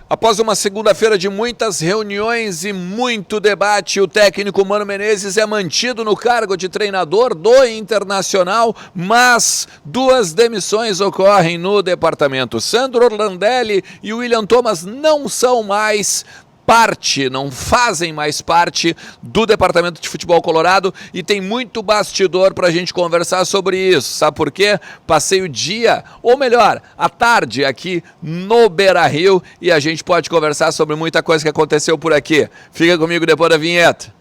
Após uma segunda-feira de muitas reuniões e muito debate, o técnico Mano Menezes é mantido no cargo de treinador do Internacional, mas duas demissões ocorrem no departamento. Sandro Orlandelli e William Thomas não são mais não fazem mais parte do Departamento de Futebol Colorado e tem muito bastidor para a gente conversar sobre isso. Sabe por quê? Passei o dia, ou melhor, a tarde aqui no Beira-Rio e a gente pode conversar sobre muita coisa que aconteceu por aqui. Fica comigo depois da vinheta.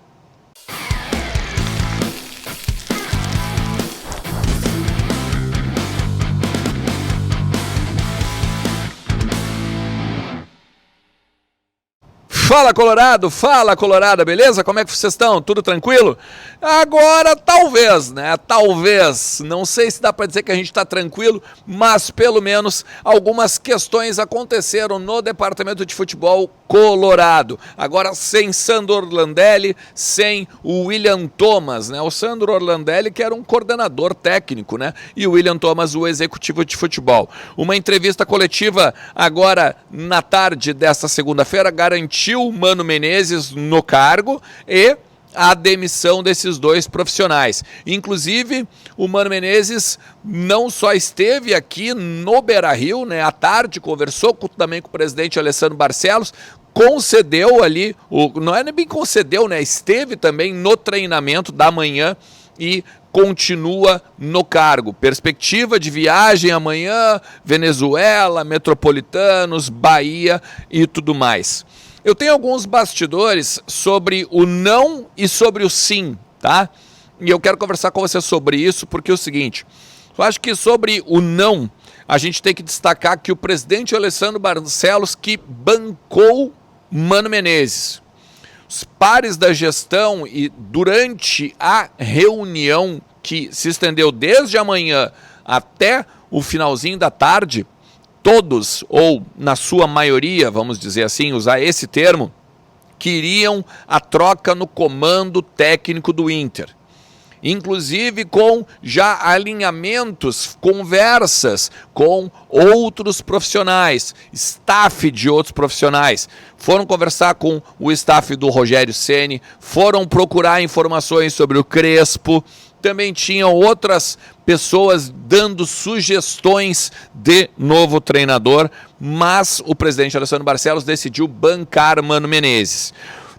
Fala Colorado, beleza? Como é que vocês estão? Tudo tranquilo? Agora talvez, né? Talvez, não sei se dá para dizer que a gente está tranquilo, mas pelo menos algumas questões aconteceram no Departamento de Futebol Colorado. Agora sem Sandro Orlandelli, sem o William Thomas, né? O Sandro Orlandelli que era um coordenador técnico, né? E o William Thomas o executivo de futebol. Uma entrevista coletiva agora na tarde desta segunda-feira garantiu o Mano Menezes no cargo e a demissão desses dois profissionais. Inclusive, o Mano Menezes não só esteve aqui no Beira-Rio, né, à tarde, conversou também com o presidente Alessandro Barcelos, concedeu ali, não é nem bem concedeu, né, esteve também no treinamento da manhã e continua no cargo. Perspectiva de viagem amanhã, Venezuela, Metropolitanos, Bahia e tudo mais. Eu tenho alguns bastidores sobre o não e sobre o sim, tá? E eu quero conversar com você sobre isso, porque é o seguinte, eu acho que sobre o não, a gente tem que destacar que o presidente Alessandro Barcelos que bancou Mano Menezes. Os pares da gestão e durante a reunião que se estendeu desde amanhã até o finalzinho da tarde, todos, ou na sua maioria, vamos dizer assim, usar esse termo, queriam a troca no comando técnico do Inter. Inclusive com já alinhamentos, conversas com outros profissionais, staff de outros profissionais. Foram conversar com o staff do Rogério Ceni, foram procurar informações sobre o Crespo, também tinham outras pessoas dando sugestões de novo treinador, mas o presidente Alessandro Barcelos decidiu bancar Mano Menezes.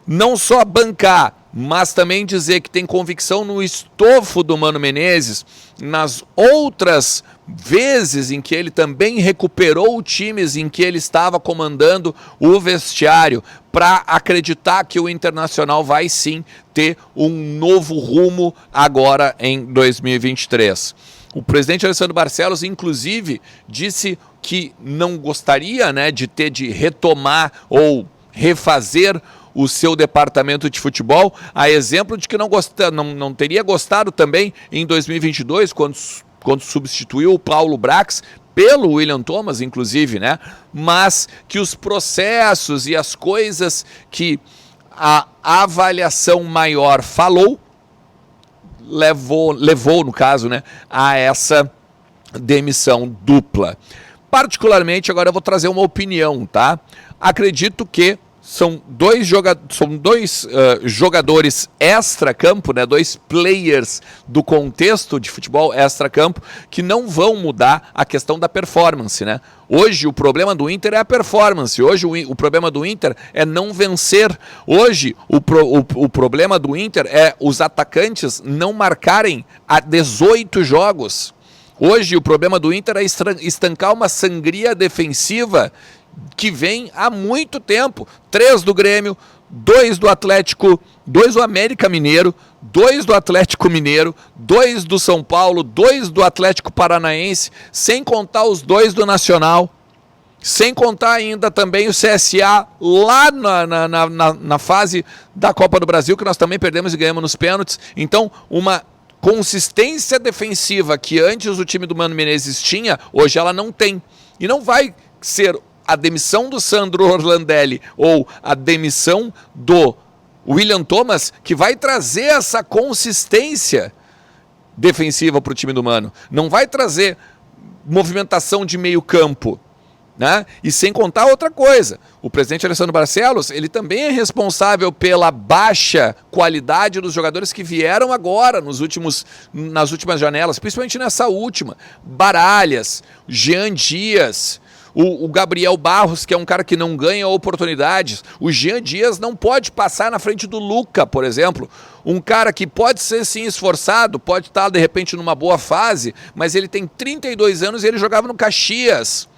Não só bancar, mas também dizer que tem convicção no estofo do Mano Menezes, nas outras vezes em que ele também recuperou times em que ele estava comandando o vestiário, para acreditar que o Internacional vai sim ter um novo rumo agora em 2023. O presidente Alessandro Barcelos, inclusive, disse que não gostaria, né, de retomar ou refazer o seu departamento de futebol, a exemplo de que não teria gostado também em 2022, quando substituiu o Paulo Brax pelo William Thomas, inclusive, né? Mas que os processos e as coisas que a avaliação maior falou, levou no caso, né, a essa demissão dupla. Particularmente, agora eu vou trazer uma opinião, tá? Acredito que são dois jogadores extra-campo, né, dois players do contexto de futebol extra-campo, que não vão mudar a questão da performance, né? Hoje o problema do Inter é a performance, hoje o problema do Inter é não vencer, hoje o problema do Inter é os atacantes não marcarem a 18 jogos. Hoje o problema do Inter é estancar uma sangria defensiva que vem há muito tempo. 3 do Grêmio, 2 do Atlético, 2 do América Mineiro, 2 do Atlético Mineiro, 2 do São Paulo, 2 do Atlético Paranaense, sem contar os 2 do Nacional, sem contar ainda também o CSA lá na fase da Copa do Brasil, que nós também perdemos e ganhamos nos pênaltis. Então, uma consistência defensiva que antes o time do Mano Menezes tinha, hoje ela não tem. E não vai ser a demissão do Sandro Orlandelli ou a demissão do William Thomas que vai trazer essa consistência defensiva para o time do Mano. Não vai trazer movimentação de meio campo. né? E sem contar outra coisa, o presidente Alessandro Barcelos, ele também é responsável pela baixa qualidade dos jogadores que vieram agora nas últimas janelas, principalmente nessa última. Baralhas, Jean Dias, o Gabriel Barros, que é um cara que não ganha oportunidades. O Jean Dias não pode passar na frente do Luca, por exemplo. Um cara que pode ser sim esforçado, pode estar de repente numa boa fase, mas ele tem 32 anos e ele jogava no Caxias.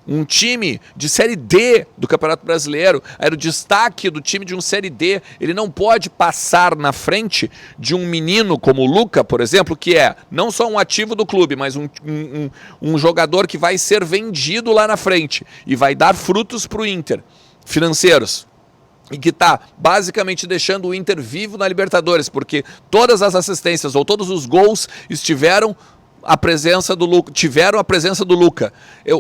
Um time de Série D do Campeonato Brasileiro, era o destaque do time de um Série D. Ele não pode passar na frente de um menino como o Luca, por exemplo, que é não só um ativo do clube, mas um jogador que vai ser vendido lá na frente e vai dar frutos para o Inter, financeiros. E que está basicamente deixando o Inter vivo na Libertadores, porque todas as assistências ou todos os gols tiveram a presença do Luca.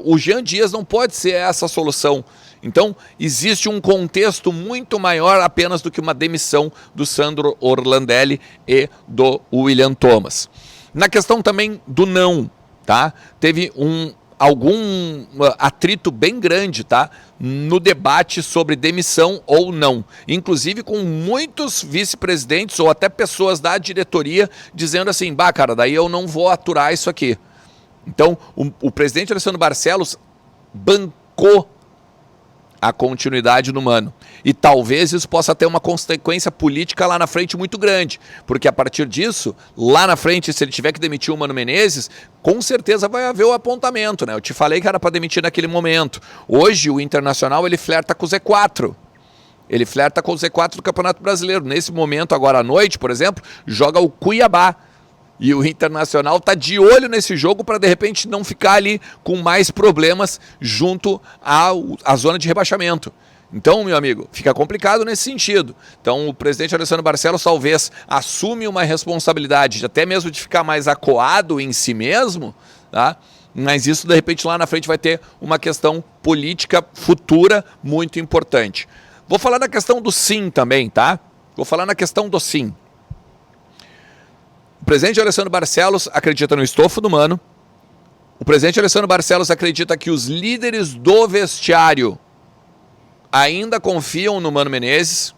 O Jean Dias não pode ser essa solução. Então, existe um contexto muito maior apenas do que uma demissão do Sandro Orlandelli e do William Thomas. Na questão também do não, tá? Teve algum atrito bem grande, tá? No debate sobre demissão ou não. Inclusive com muitos vice-presidentes ou até pessoas da diretoria dizendo assim, cara, daí eu não vou aturar isso aqui. Então, o presidente Alessandro Barcelos bancou a continuidade do Mano. E talvez isso possa ter uma consequência política lá na frente muito grande, porque a partir disso, lá na frente, se ele tiver que demitir o Mano Menezes, com certeza vai haver o apontamento, né? Eu te falei que era para demitir naquele momento. Hoje o Internacional, ele flerta com o Z4. Ele flerta com o Z4 do Campeonato Brasileiro. Nesse momento, agora à noite, por exemplo, joga o Cuiabá. E o Internacional está de olho nesse jogo para, de repente, não ficar ali com mais problemas junto à zona de rebaixamento. Então, meu amigo, fica complicado nesse sentido. Então, o presidente Alessandro Barcelos talvez assume uma responsabilidade, até mesmo de ficar mais acuado em si mesmo, tá? Mas isso, de repente, lá na frente vai ter uma questão política futura muito importante. Vou falar da questão do sim também, tá? Vou falar na questão do sim. O presidente Alessandro Barcelos acredita no estofo do Mano. O presidente Alessandro Barcelos acredita que os líderes do vestiário ainda confiam no Mano Menezes.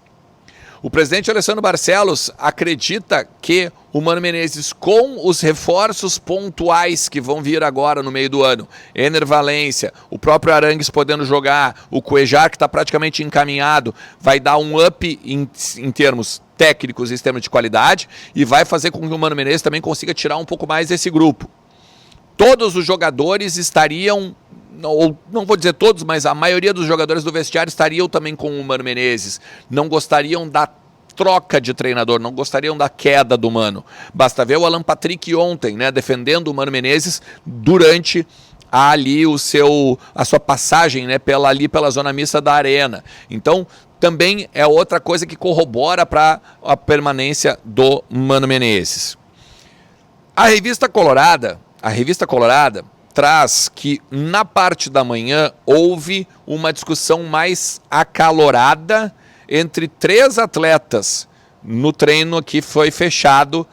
O presidente Alessandro Barcelos acredita que o Mano Menezes, com os reforços pontuais que vão vir agora no meio do ano, Ener Valencia, o próprio Arangues podendo jogar, o Cuejar que está praticamente encaminhado, vai dar um up em termos técnicos e em termos de qualidade e vai fazer com que o Mano Menezes também consiga tirar um pouco mais desse grupo. Todos os jogadores estariam, ou não vou dizer todos, mas a maioria dos jogadores do vestiário estariam também com o Mano Menezes. Não gostariam da troca de treinador, não gostariam da queda do Mano. Basta ver o Alan Patrick ontem, né, defendendo o Mano Menezes durante ali a sua passagem, né, pela zona mista da arena. Então, também é outra coisa que corrobora para a permanência do Mano Menezes. A revista Colorada traz que na parte da manhã houve uma discussão mais acalorada entre 3 atletas no treino que foi fechado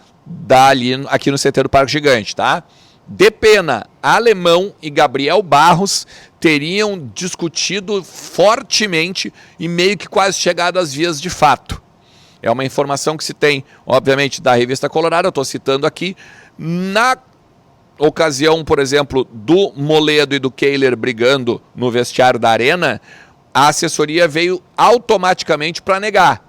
aqui no CT do Parque Gigante, tá? Depena, Alemão e Gabriel Barros teriam discutido fortemente e meio que quase chegado às vias de fato. É uma informação que se tem, obviamente, da revista Colorado, eu estou citando aqui. Na ocasião, por exemplo, do Moledo e do Kehler brigando no vestiário da Arena, a assessoria veio automaticamente para negar.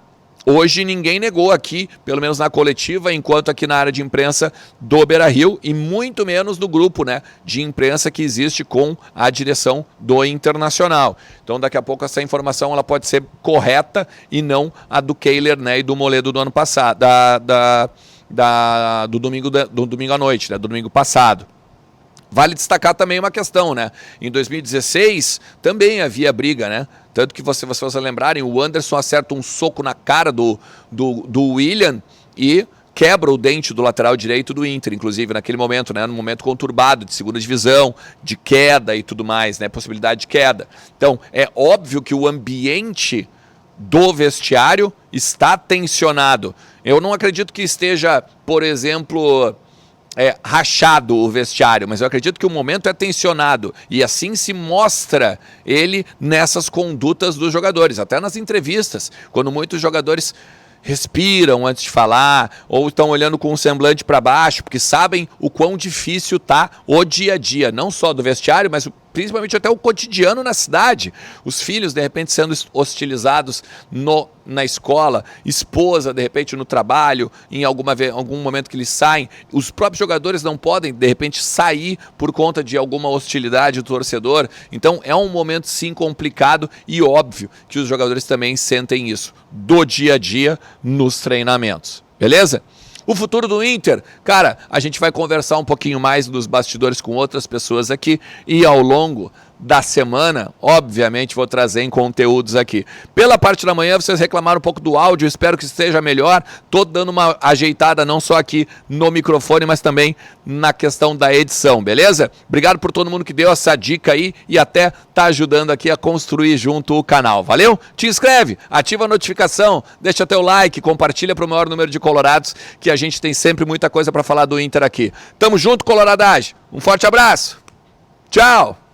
Hoje ninguém negou aqui, pelo menos na coletiva, enquanto aqui na área de imprensa do Beira-Rio, e muito menos no grupo, né, de imprensa que existe com a direção do Internacional. Então daqui a pouco essa informação ela pode ser correta e não a do Kehler, né, e do Moledo do ano passado, do domingo à noite, né, do domingo passado. Vale destacar também uma questão, né? Em 2016 também havia briga, né? Tanto que se vocês lembrarem, o Anderson acerta um soco na cara do William e quebra o dente do lateral direito do Inter, inclusive naquele momento, né? No momento conturbado, de segunda divisão, de queda e tudo mais, né? Possibilidade de queda. Então, é óbvio que o ambiente do vestiário está tensionado. Eu não acredito que esteja, por exemplo, rachado o vestiário, mas eu acredito que o momento é tensionado e assim se mostra ele nessas condutas dos jogadores, até nas entrevistas, quando muitos jogadores respiram antes de falar ou estão olhando com um semblante para baixo, porque sabem o quão difícil tá o dia a dia, não só do vestiário, mas principalmente até o cotidiano na cidade. Os filhos, de repente, sendo hostilizados na escola, esposa, de repente, no trabalho, em algum momento que eles saem. Os próprios jogadores não podem, de repente, sair por conta de alguma hostilidade do torcedor. Então, é um momento, sim, complicado e óbvio que os jogadores também sentem isso do dia a dia nos treinamentos. Beleza? O futuro do Inter, cara, a gente vai conversar um pouquinho mais nos bastidores com outras pessoas aqui e ao longo da semana, obviamente, vou trazer em conteúdos aqui. Pela parte da manhã, vocês reclamaram um pouco do áudio, espero que esteja melhor. Tô dando uma ajeitada não só aqui no microfone, mas também na questão da edição, beleza? Obrigado por todo mundo que deu essa dica aí e até tá ajudando aqui a construir junto o canal. Valeu? Te inscreve, ativa a notificação, deixa teu like, compartilha para o maior número de colorados, que a gente tem sempre muita coisa para falar do Inter aqui. Tamo junto, coloradagem. Um forte abraço. Tchau.